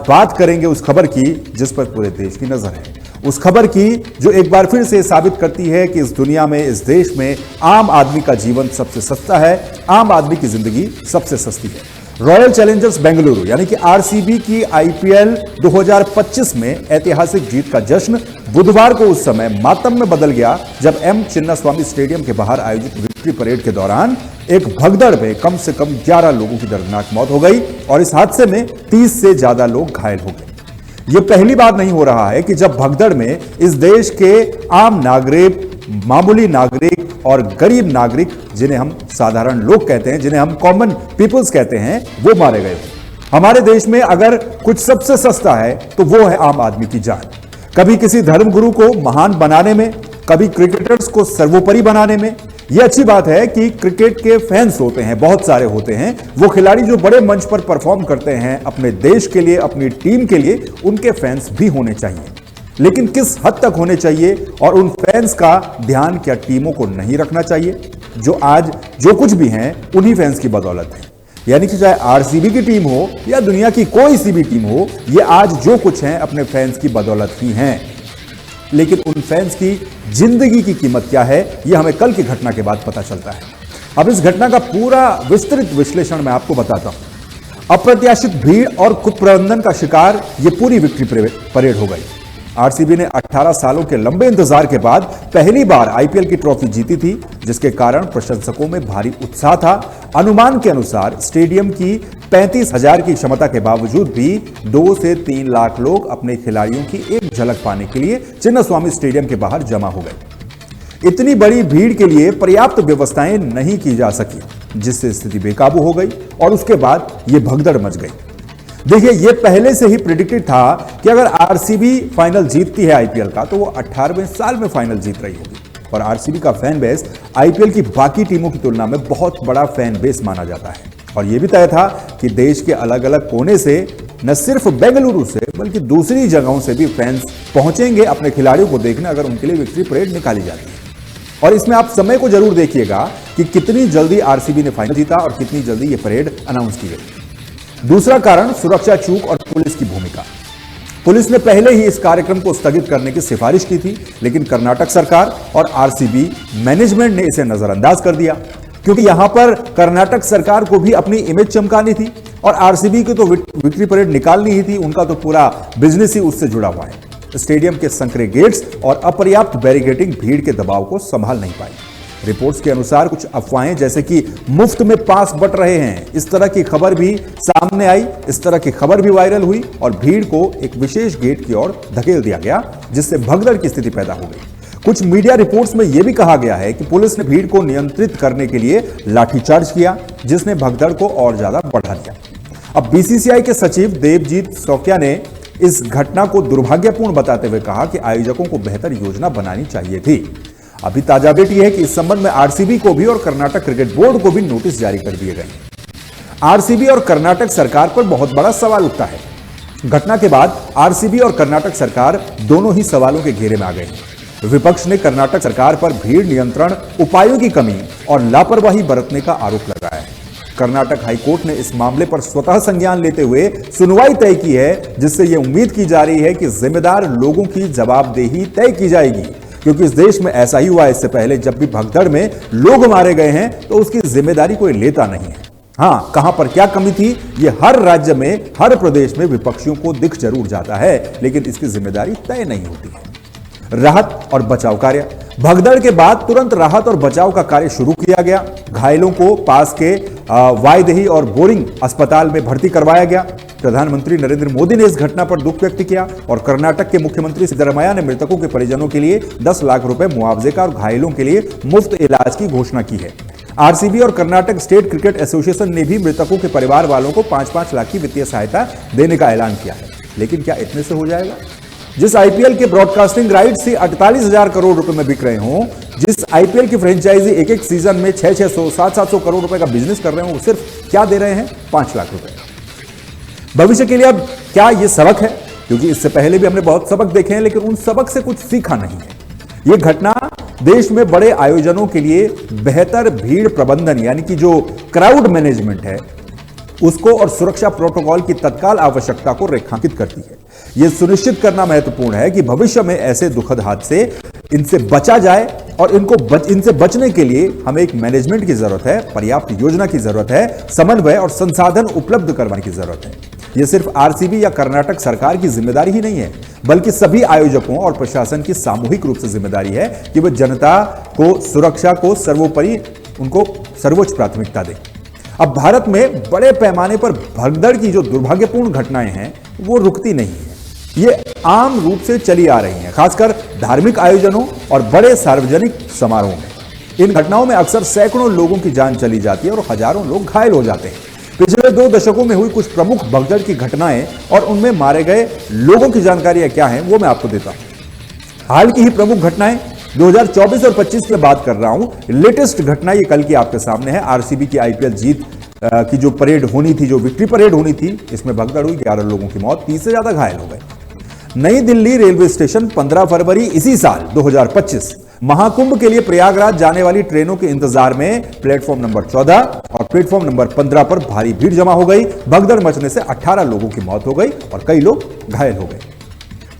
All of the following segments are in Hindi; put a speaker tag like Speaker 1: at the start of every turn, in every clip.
Speaker 1: बात करेंगे उस खबर की जिस पर पूरे देश की नजर है, उस खबर की जो एक बार फिर से साबित करती है कि इस दुनिया में, इस देश में आम आदमी का जीवन सबसे सस्ता है, आम आदमी की जिंदगी सबसे सस्ती है। रॉयल चैलेंजर्स बेंगलुरु यानी कि आरसीबी की आईपीएल 2025 में ऐतिहासिक जीत का जश्न बुधवार को उस समय मातम में बदल गया जब एम चिन्नास्वामी स्टेडियम के बाहर आयोजित विक्ट्री परेड के दौरान एक भगदड़ में कम से कम 11 लोगों की दर्दनाक मौत हो गई और इस हादसे में 30 से ज्यादा लोग घायल हो गए। यह पहली बार नहीं हो रहा है कि जब भगदड़ में इस देश के आम नागरिक, मामूली नागरिक और गरीब नागरिक, जिन्हें हम साधारण लोग कहते हैं, जिन्हें हम कॉमन पीपल्स कहते हैं, वो मारे गए। हमारे देश में अगर कुछ सबसे सस्ता है तो वो है आम आदमी की जान। कभी किसी धर्मगुरु को महान बनाने में, कभी क्रिकेटर्स को सर्वोपरि बनाने में। यह अच्छी बात है कि क्रिकेट के फैंस होते हैं, बहुत सारे होते हैं, वो खिलाड़ी जो बड़े मंच पर परफॉर्म करते हैं अपने देश के लिए, अपनी टीम के लिए, उनके फैंस भी होने चाहिए। लेकिन किस हद तक होने चाहिए और उन फैंस का ध्यान क्या टीमों को नहीं रखना चाहिए जो आज जो कुछ भी हैं उन्हीं फैंस की बदौलत है। यानी कि चाहे आरसीबी की टीम हो या दुनिया की कोई सी भी टीम हो, ये आज जो कुछ हैं अपने फैंस की बदौलत ही हैं। लेकिन उन फैंस की जिंदगी की कीमत क्या है, यह हमें कल की घटना के बाद पता चलता है। अब इस घटना का पूरा विस्तृत विश्लेषण मैं आपको बताता हूं। अप्रत्याशित भीड़ और कुप्रबंधन का शिकार यह पूरी विक्ट्री परेड हो गई। आरसीबी ने 18 सालों के लंबे इंतजार के बाद पहली बार आईपीएल की ट्रॉफी जीती थी, जिसके कारण प्रशंसकों में भारी उत्साह था। अनुमान के अनुसार स्टेडियम की 35,000 की क्षमता के बावजूद भी 2 से 3 लाख लोग अपने खिलाड़ियों की एक झलक पाने के लिए चिन्नास्वामी स्टेडियम के बाहर जमा हो गए। इतनी बड़ी भीड़ के लिए पर्याप्त व्यवस्थाएं नहीं की जा सकी, जिससे स्थिति बेकाबू हो गई और उसके बाद यह भगदड़ मच गई। देखिए, यह पहले से ही प्रेडिक्टेड था कि अगर आरसीबी फाइनल जीतती है आईपीएल का तो वो 18वें साल में फाइनल जीत रही होगी। और आरसीबी का फैन बेस आईपीएल की बाकी टीमों की तुलना में बहुत बड़ा फैन बेस माना जाता है। और यह भी तय था कि देश के अलग अलग कोने से न सिर्फ बेंगलुरु से बल्कि दूसरी जगहों से भी फैंस पहुंचेंगे अपने खिलाड़ियों को देखने, अगर उनके लिए विक्ट्री परेड निकाली जाती है। और इसमें आप समय को जरूर देखिएगा कि कितनी जल्दी आरसीबी ने फाइनल जीता और कितनी जल्दी यह परेड अनाउंस की गई। दूसरा कारण सुरक्षा चूक और पुलिस की भूमिका। पुलिस ने पहले ही इस कार्यक्रम को स्थगित करने की सिफारिश की थी, लेकिन कर्नाटक सरकार और आरसीबी मैनेजमेंट ने इसे नजरअंदाज कर दिया, क्योंकि यहां पर कर्नाटक सरकार को भी अपनी इमेज चमकानी थी और आरसीबी की तो विक्ट्री परेड निकालनी ही थी। उनका तो पूरा बिजनेस ही उससे जुड़ा हुआ है। स्टेडियम के संकरे गेट्स और अपर्याप्त बैरिकेडिंग भीड़ के दबाव को संभाल नहीं पाई। रिपोर्ट्स के अनुसार कुछ अफवाहें जैसे कि मुफ्त में पास बंट रहे हैं, इस तरह की खबर भी सामने आई, इस तरह की खबर भी वायरल हुई और भीड़ को एक विशेष गेट की ओर धकेल दिया गया, जिससे भगदड़ की स्थिति पैदा हो गई। कुछ मीडिया रिपोर्ट्स में यह भी कहा गया है कि पुलिस ने भीड़ को नियंत्रित करने के लिए लाठीचार्ज किया, जिसने भगदड़ को और ज्यादा बढ़ा दिया। अब बीसीसीआई के सचिव देवजीत सौकिया ने इस घटना को दुर्भाग्यपूर्ण बताते हुए कहा कि आयोजकों को बेहतर योजना बनानी चाहिए थी। अभी ताजा अपडेट यह है कि इस संबंध में आरसीबी को भी और कर्नाटक क्रिकेट बोर्ड को भी नोटिस जारी कर दिए गए। आरसीबी और कर्नाटक सरकार पर बहुत बड़ा सवाल उठता है। घटना के बाद आरसीबी और कर्नाटक सरकार दोनों ही सवालों के घेरे में आ गए हैं। विपक्ष ने कर्नाटक सरकार पर भीड़ नियंत्रण उपायों की कमी और लापरवाही बरतने का आरोप लगाया है। कर्नाटक हाईकोर्ट ने इस मामले पर स्वतः संज्ञान लेते हुए सुनवाई तय की है, जिससे यह उम्मीद की जा रही है कि जिम्मेदार लोगों की जवाबदेही तय की जाएगी, क्योंकि इस देश में ऐसा ही हुआ। इससे पहले जब भी भगदड़ में लोग मारे गए हैं तो उसकी जिम्मेदारी कोई लेता नहीं है। हां, कहां पर क्या कमी थी, यह हर राज्य में, हर प्रदेश में विपक्षियों को दिख जरूर जाता है, लेकिन इसकी जिम्मेदारी तय नहीं होती है। राहत और बचाव कार्य। भगदड़ के बाद तुरंत राहत और बचाव का कार्य शुरू किया गया। घायलों को पास के वायदेही और बोरिंग अस्पताल में भर्ती करवाया गया। प्रधानमंत्री नरेंद्र मोदी ने इस घटना पर दुख व्यक्त किया और कर्नाटक के मुख्यमंत्री सिद्धरामैया ने मृतकों के परिजनों के लिए 10 लाख रुपए मुआवजे का और घायलों के लिए मुफ्त इलाज की घोषणा की है। आरसीबी और कर्नाटक स्टेट क्रिकेट एसोसिएशन ने भी मृतकों के परिवार वालों को 5-5 लाख की वित्तीय सहायता देने का ऐलान किया है। लेकिन क्या इतने से हो जाएगा? जिस आईपीएल के ब्रॉडकास्टिंग राइट्स ही 48,000 करोड़ रुपए में बिक रहे हों, जिस आईपीएल की फ्रेंचाइजी एक एक सीजन में 600-600, 700-700 करोड़ रुपए का बिजनेस कर रहे हो, वो सिर्फ क्या दे रहे हैं? 5 लाख रुपए। भविष्य के लिए अब क्या यह सबक है? क्योंकि इससे पहले भी हमने बहुत सबक देखे हैं, लेकिन उन सबक से कुछ सीखा नहीं है। यह घटना देश में बड़े आयोजनों के लिए बेहतर भीड़ प्रबंधन यानी कि जो क्राउड मैनेजमेंट है, उसको और सुरक्षा प्रोटोकॉल की तत्काल आवश्यकता को रेखांकित करती है। यह सुनिश्चित करना महत्वपूर्ण है कि भविष्य में ऐसे दुखद हादसे इनसे बचा जाए और इनसे बचने के लिए हमें एक मैनेजमेंट की जरूरत है, पर्याप्त योजना की जरूरत है, समन्वय और संसाधन उपलब्ध करवाने की जरूरत है। यह सिर्फ आरसीबी या कर्नाटक सरकार की जिम्मेदारी ही नहीं है, बल्कि सभी आयोजकों और प्रशासन की सामूहिक रूप से जिम्मेदारी है कि वह जनता को सुरक्षा को सर्वोपरि उनको सर्वोच्च प्राथमिकता दें। अब भारत में बड़े पैमाने पर भगदड़ की जो दुर्भाग्यपूर्ण घटनाएं हैं वो रुकती नहीं है। ये आम रूप से चली आ रही हैं, खासकर धार्मिक आयोजनों और बड़े सार्वजनिक समारोह में। इन घटनाओं में अक्सर सैकड़ों लोगों की जान चली जाती है और हजारों लोग घायल हो जाते हैं। पिछले 2 दशकों में हुई कुछ प्रमुख भगदड़ की घटनाएं और उनमें मारे गए लोगों की जानकारियां क्या हैं वो मैं आपको देता हूं। हाल की ही प्रमुख घटनाएं 2024 और 25 की बात कर रहा हूं। लेटेस्ट घटना ये कल की आपके सामने है। आरसीबी की आईपीएल जीत की जो परेड होनी थी, जो विक्ट्री परेड होनी थी, इसमें भगदड़ हुई, 11 लोगों की मौत, 30 से ज्यादा घायल हो गए। नई दिल्ली रेलवे स्टेशन 15 फरवरी इसी साल 2025 महाकुंभ के लिए प्रयागराज जाने वाली ट्रेनों के इंतजार में प्लेटफॉर्म नंबर 14 और प्लेटफॉर्म नंबर 15 पर भारी भीड़ जमा हो गई। भगदड़ मचने से 18 लोगों की मौत हो गई और कई लोग घायल हो गए।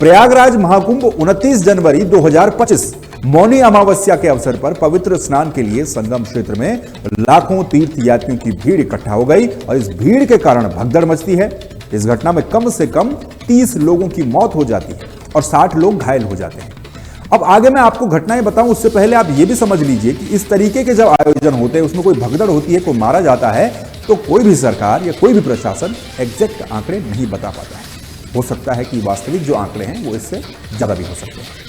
Speaker 1: प्रयागराज महाकुंभ 29 जनवरी 2025 मौनी अमावस्या के अवसर पर पवित्र स्नान के लिए संगम क्षेत्र में लाखों तीर्थ यात्रियों की भीड़ इकट्ठा हो गई और इस भीड़ के कारण भगदड़ मचती है। इस घटना में कम से कम 30 लोगों की मौत हो जाती है और 60 लोग घायल हो जाते हैं। अब आगे मैं आपको घटनाएं बताऊं, उससे पहले आप यह भी समझ लीजिए कि इस तरीके के जब आयोजन होते हैं, उसमें कोई भगदड़ होती है, कोई मारा जाता है, तो कोई भी सरकार या कोई भी प्रशासन एग्जैक्ट आंकड़े नहीं बता पाता है। हो सकता है कि वास्तविक जो आंकड़े हैं वो इससे ज्यादा भी हो सकते हैं।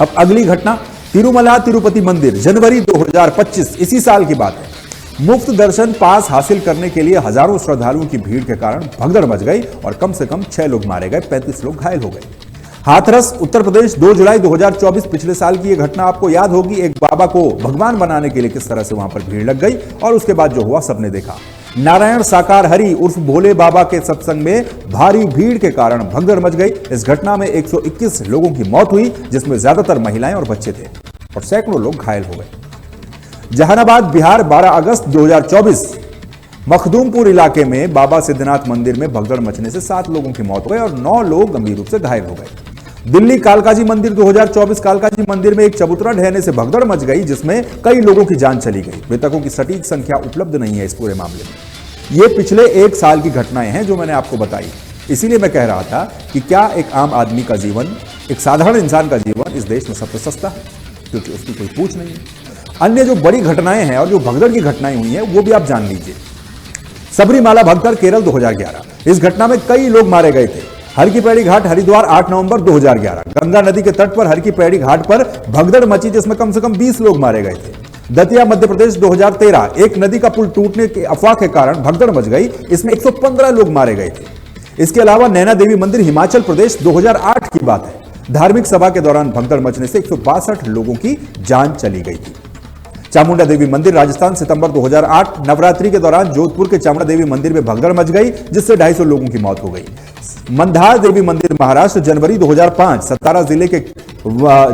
Speaker 1: अब अगली घटना तिरुमला तिरुपति मंदिर, जनवरी 2025 इसी साल की बात है। मुफ्त दर्शन पास हासिल करने के लिए हजारों श्रद्धालुओं की भीड़ के कारण भगदड़ मच गई और कम से कम 6 लोग मारे गए, 35 लोग घायल हो गए। हाथरस, उत्तर प्रदेश, 2 जुलाई 2024 पिछले साल की यह घटना आपको याद होगी। एक बाबा को भगवान बनाने के लिए किस तरह से वहां पर भीड़ लग गई और उसके बाद जो हुआ सबने देखा। नारायण साकार हरि उर्फ भोले बाबा के सत्संग में भारी भीड़ के कारण भगदड़ मच गई। इस घटना में 121 लोगों की मौत हुई, जिसमें ज्यादातर महिलाएं और बच्चे थे और सैकड़ों लोग घायल हो गए। जहानाबाद, बिहार, 12 अगस्त 2024 मखदूमपुर इलाके में बाबा सिद्धनाथ मंदिर में भगदड़ मचने से 7 लोगों की मौत हो गई और 9 लोग गंभीर रूप से घायल हो गए। दिल्ली कालकाजी मंदिर 2024 कालकाजी मंदिर में एक चबूतरा ढहने से भगदड़ मच गई, जिसमें कई लोगों की जान चली गई। मृतकों की सटीक संख्या उपलब्ध नहीं है इस पूरे मामले में। ये पिछले 1 साल की घटनाएं हैं जो मैंने आपको बताई। इसीलिए मैं कह रहा था कि क्या एक आम आदमी का जीवन, एक साधारण इंसान का जीवन इस देश में सबसे सस्ता है, क्योंकि उसकी कोई पूछ नहीं है। अन्य जो बड़ी घटनाएं हैं और जो भगदड़ की घटनाएं हुई हैं वो भी आप जान लीजिए। सबरीमाला भगदड़, केरल 2011, इस घटना में कई लोग मारे गए थे। हर की पैड़ी घाट, हरिद्वार, 8 नवंबर 2011, गंगा नदी के तट पर हर की पैड़ी घाट पर भगदड़ मची, जिसमें कम से कम 20 लोग मारे गए थे। दतिया, मध्य प्रदेश 2013, एक नदी का पुल टूटने के अफवाह के कारण भगदड़ मच गई, इसमें 115 लोग मारे गए थे। इसके अलावा नैना देवी मंदिर, हिमाचल प्रदेश, 2008 की बात है। धार्मिक सभा के दौरान भगदड़ मचने से 162 लोगों की जान चली गई थी। चामुंडा देवी मंदिर, राजस्थान, सितंबर 2008, नवरात्रि के दौरान जोधपुर के चामुंडा देवी मंदिर में भगदड़ मच गई, जिससे 250 लोगों की मौत हो गई। मंधार देवी मंदिर, महाराष्ट्र, जनवरी 2005, सतारा जिले के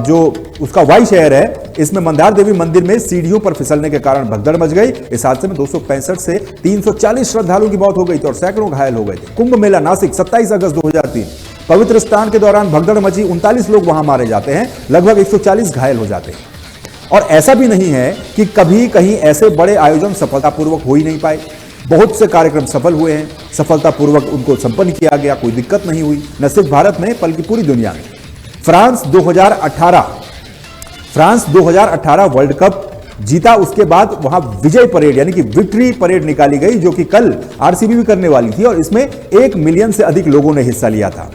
Speaker 1: जो उसका वाई शहर है, इसमें मंधार देवी मंदिर में सीढ़ियों पर फिसलने के कारण भगदड़ मच गई। इस हादसे में 265 से 340 श्रद्धालुओं की मौत हो गई थी और सैकड़ों घायल हो गए थे। कुंभ मेला, नासिक, 27 अगस्त 2003, पवित्र स्नान के दौरान भगदड़ मची, 39 लोग वहां मारे जाते हैं, लगभग 140 घायल हो जाते हैं। और ऐसा भी नहीं है कि कभी कहीं ऐसे बड़े आयोजन सफलतापूर्वक हो ही नहीं पाए। बहुत से कार्यक्रम सफल हुए हैं, सफलतापूर्वक उनको संपन्न किया गया, कोई दिक्कत नहीं हुई, न सिर्फ भारत में बल्कि पूरी दुनिया में। फ्रांस 2018 वर्ल्ड कप जीता, उसके बाद वहां विजय परेड यानी कि विक्ट्री परेड निकाली गई, जो कि कल आरसीबी भी करने वाली थी और इसमें 1 मिलियन से अधिक लोगों ने हिस्सा लिया था।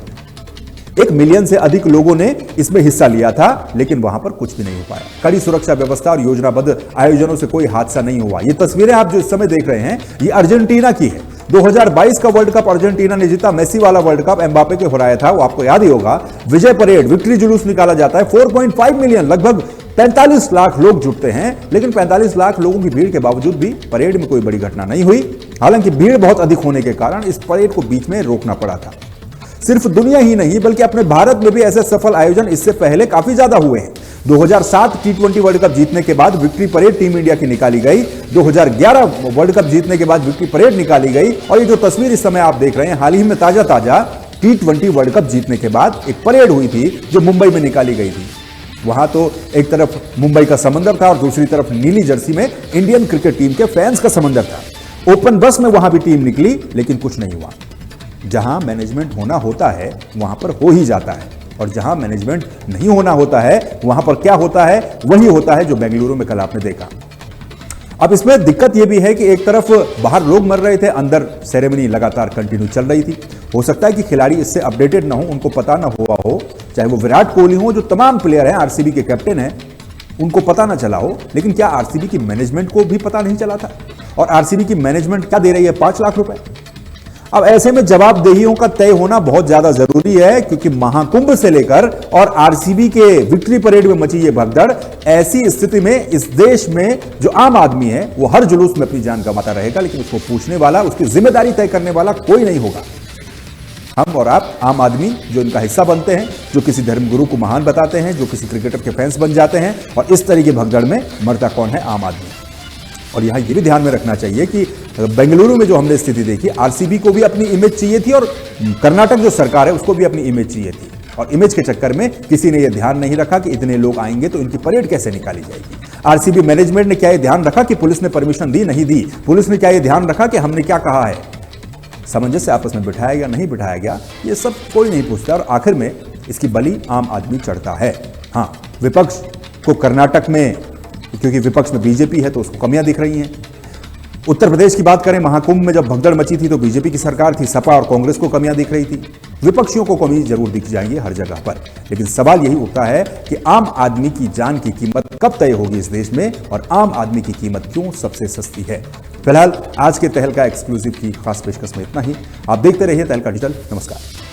Speaker 1: 1 मिलियन से अधिक लोगों ने इसमें हिस्सा लिया था, लेकिन वहां पर कुछ भी नहीं हो पाया। कड़ी सुरक्षा व्यवस्था और योजनाबद्ध आयोजनों से कोई हादसा नहीं हुआ। ये तस्वीरें आप जो इस समय देख रहे हैं, ये अर्जेंटीना की है। 2022 का वर्ल्ड कप अर्जेंटीना ने जीता। मेसी वाला वर्ल्ड कप एम्बापे के हराया था, वो आपको याद ही होगा। विजय परेड, विक्ट्री जुलूस निकाला जाता है। 4.5 मिलियन, लगभग 45 लाख लोग जुटते हैं, लेकिन 45 लाख लोगों की भीड़ के बावजूद भी परेड में कोई बड़ी घटना नहीं हुई। हालांकि भीड़ बहुत अधिक होने के कारण इस परेड को बीच में रोकना पड़ा था। सिर्फ दुनिया ही नहीं बल्कि अपने भारत में भी ऐसे सफल आयोजन इससे पहले काफी ज्यादा हुए हैं। 2007 T20 वर्ल्ड कप जीतने के बाद विक्ट्री परेड टीम इंडिया की निकाली गई, 2011 वर्ल्ड कप जीतने के बाद विक्ट्री परेड निकाली गई, और ये जो तस्वीर इस समय आप देख रहे हैं हाल ही में ताजा T20 वर्ल्ड कप जीतने के बाद एक परेड हुई थी जो मुंबई में निकाली गई थी। वहां तो एक तरफ मुंबई का समंदर था और दूसरी तरफ नीली जर्सी में इंडियन क्रिकेट टीम के फैंस का समंदर था। ओपन बस में वहां भी टीम निकली, लेकिन कुछ नहीं हुआ। जहां मैनेजमेंट होना होता है वहां पर हो ही जाता है, और जहां मैनेजमेंट नहीं होना होता है वहां पर क्या होता है, वही होता है जो बेंगलुरु में कल आपने देखा। अब इसमें दिक्कत यह भी है कि एक तरफ बाहर लोग मर रहे थे, अंदर सेरेमनी लगातार कंटिन्यू चल रही थी। हो सकता है कि खिलाड़ी इससे अपडेटेड ना हो, उनको पता ना हुआ हो, चाहे वो विराट कोहली हो, जो तमाम प्लेयर हैं, आरसीबी के कैप्टन हैं, उनको पता ना चला हो। लेकिन क्या आरसीबी की मैनेजमेंट को भी पता नहीं चला था? और आरसीबी की मैनेजमेंट क्या दे रही है? 5 लाख रुपए। अब ऐसे में जवाबदेहियों का तय होना बहुत ज्यादा जरूरी है, क्योंकि महाकुंभ से लेकर और आरसीबी के विक्ट्री परेड में मची ये भगदड़, ऐसी स्थिति में इस देश में जो आम आदमी है वो हर जुलूस में अपनी जान गंवाता रहेगा, लेकिन उसको पूछने वाला, उसकी जिम्मेदारी तय करने वाला कोई नहीं होगा। हम और आप आम आदमी जो इनका हिस्सा बनते हैं, जो किसी धर्मगुरु को महान बताते हैं, जो किसी क्रिकेटर के फैंस बन जाते हैं, और इस तरह की भगदड़ में मरता कौन है? आम आदमी। और यहां ये भी ध्यान में रखना चाहिए कि बेंगलुरु में जो हमने स्थिति देखी, आरसीबी को भी अपनी इमेज चाहिए थी और कर्नाटक जो सरकार है उसको भी अपनी इमेज चाहिए थी, और इमेज के चक्कर में किसी ने यह ध्यान नहीं रखा कि इतने लोग आएंगे तो इनकी परेड कैसे निकाली जाएगी। आरसीबी मैनेजमेंट ने क्या यह ध्यान रखा कि पुलिस ने परमिशन दी, नहीं दी? पुलिस ने क्या यह ध्यान रखा कि हमने क्या कहा है? सामंजस्य आपस में बिठाया गया, नहीं बिठाया गया, ये सब कोई नहीं पूछता, और आखिर में इसकी बलि आम आदमी चढ़ता है। हाँ, विपक्ष को कर्नाटक में, क्योंकि विपक्ष में बीजेपी है तो उसको कमियां दिख रही हैं। उत्तर प्रदेश की बात करें, महाकुंभ में जब भगदड़ मची थी तो बीजेपी की सरकार थी, सपा और कांग्रेस को कमियां दिख रही थी। विपक्षियों को कमी जरूर दिख जाएंगी हर जगह पर, लेकिन सवाल यही उठता है कि आम आदमी की जान की कीमत कब तय होगी इस देश में, और आम आदमी की कीमत क्यों सबसे सस्ती है? फिलहाल आज के तहलका एक्सक्लूसिव की खास पेशकश में इतना ही। आप देखते रहिए तहलका डिजिटल। नमस्कार।